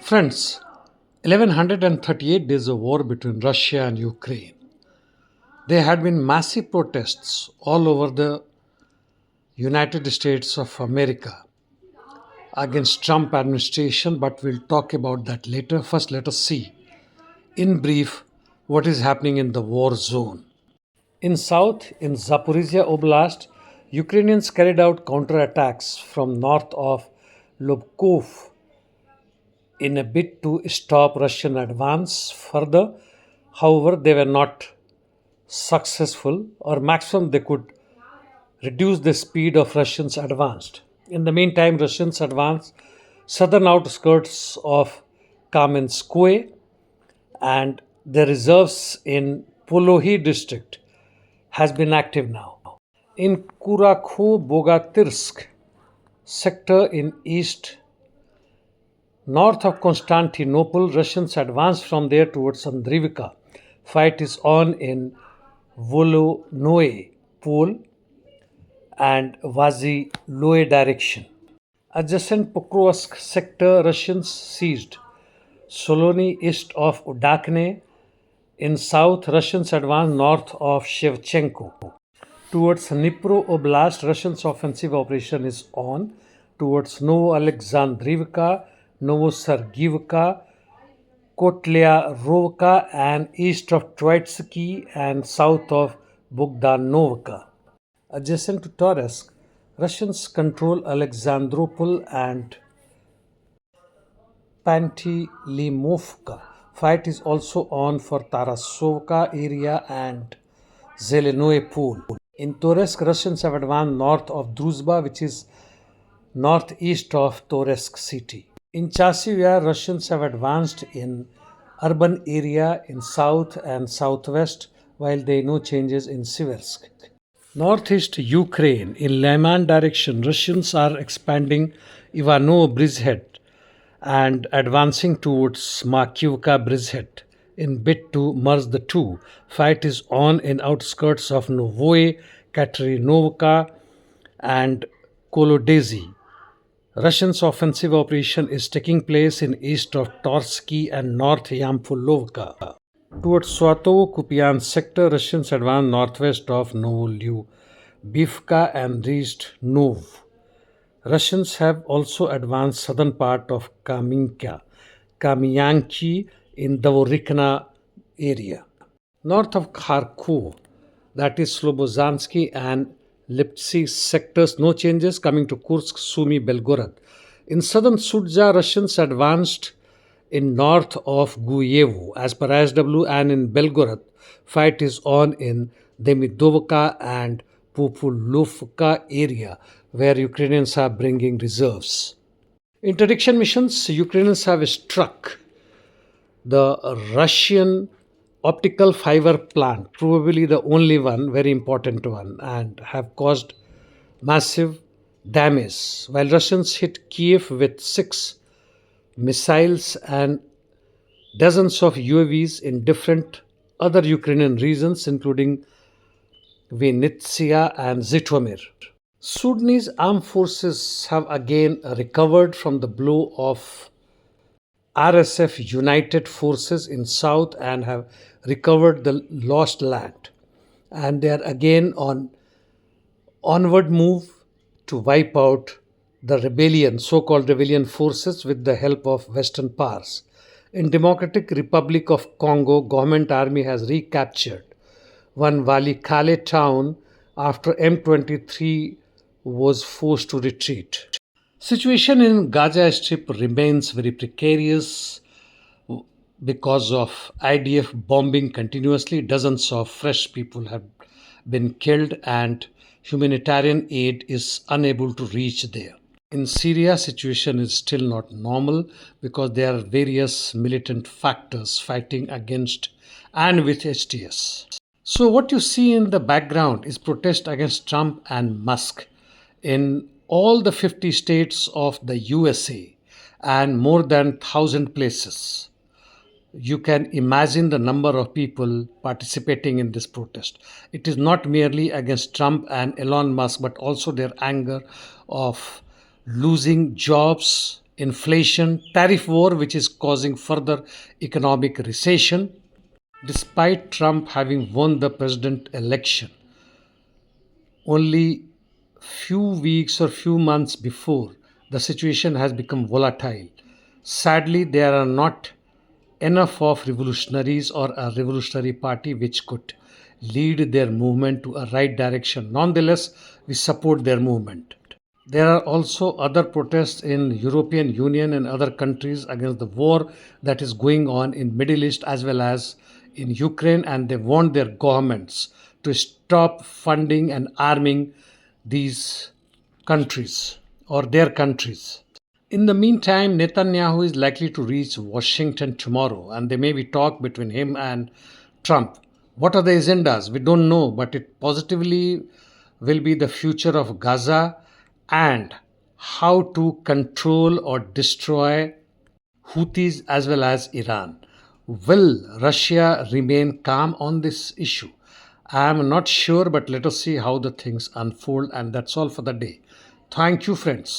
Friends, 1138 days of war between Russia and Ukraine. There had been massive protests all over the United States of America against Trump administration, but we'll talk about that later. First, let us see in brief what is happening in the war zone. In south, in Zaporizhia Oblast, Ukrainians carried out counterattacks from north of Lobkov in a bid to stop Russian advance further. However, they were not successful, or maximum they could reduce the speed of Russians advanced. In the meantime, Russians advanced southern outskirts of Kamenskoye and the reserves in Polohi district has been active now. In Kurakho-Bogatirsk sector in east north of Constantinople, Russians advanced from there towards Andrivka. Fight is on in Volonoye Pole and Vaziloye direction. Adjacent Pokrovsk sector, Russians seized Solony east of Udakne. In south, Russians advanced north of Shevchenko. Towards Dnipro Oblast, Russians' offensive operation is on towards Novo-Alexandrivka, Novosargivka, Kotliarovka, and east of Troitsky and south of Bogdanovka. Adjacent to Toretsk, Russians control Alexandropol and Pantilimovka. Fight is also on for Tarasovka area and Zelenoye Pole. In Toretsk, Russians have advanced north of Druzhba, which is northeast of Toretsk city. In Chasiv, Russians have advanced in urban area in south and southwest, while there are no changes in Siversk. Northeast Ukraine, in Lyman direction, Russians are expanding Ivanovo Bridgehead and advancing towards Makivka Bridgehead in bid to merge the two. Fight is on in outskirts of Novoye, Katerinovka and Kolodezi. Russians' offensive operation is taking place in east of Torsky and north Yampulovka. Towards Swatovo-Kupian sector, Russians advanced northwest of Novolyubivka and reached Nov. Russians have also advanced southern part of Kamyanki in the Vorikna area. North of Kharkov, that is Slobozansky and Liptsy sectors, no changes. Coming to Kursk, Sumy, Belgorod. In southern Sudza, Russians advanced in north of Guyevo as per ISW, and in Belgorod, fight is on in Demidovka and Populovka area where Ukrainians are bringing reserves. Interdiction missions, Ukrainians have struck the Russian optical fiber plant, probably the only one, very important one, and have caused massive damage. While Russians hit Kiev with 6 missiles and dozens of UAVs in different other Ukrainian regions, including Vinnytsia and Zhytomyr. Sudanese armed forces have again recovered from the blow of RSF United Forces in south and have recovered the lost land. And they are again on onward move to wipe out the rebellion, so-called rebellion forces with the help of Western powers. In Democratic Republic of Congo, government army has recaptured one Walikale town after M23 was forced to retreat. Situation in Gaza Strip remains very precarious because of IDF bombing continuously. Dozens of fresh people have been killed and humanitarian aid is unable to reach there. In Syria, situation is still not normal because there are various militant factors fighting against and with HTS. So what you see in the background is protest against Trump and Musk in all the 50 states of the USA and more than 1,000 places. You can imagine the number of people participating in this protest. It is not merely against Trump and Elon Musk, but also their anger of losing jobs inflation, tariff war, which is causing further economic recession. Despite Trump having won the president election only few weeks or few months before, the situation has become volatile. Sadly, there are not enough of revolutionaries or a revolutionary party which could lead their movement to a right direction. Nonetheless, we support their movement. There are also other protests in European Union and other countries against the war that is going on in Middle East as well as in Ukraine, and they want their governments to stop funding and arming these countries or their countries. In the meantime, Netanyahu is likely to reach Washington tomorrow, and there may be talk between him and Trump. What are the agendas? We don't know, but it positively will be the future of Gaza and how to control or destroy Houthis as well as Iran. Will Russia remain calm on this issue? I am not sure, but let us see how the things unfold. And that's all for the day. Thank you, friends.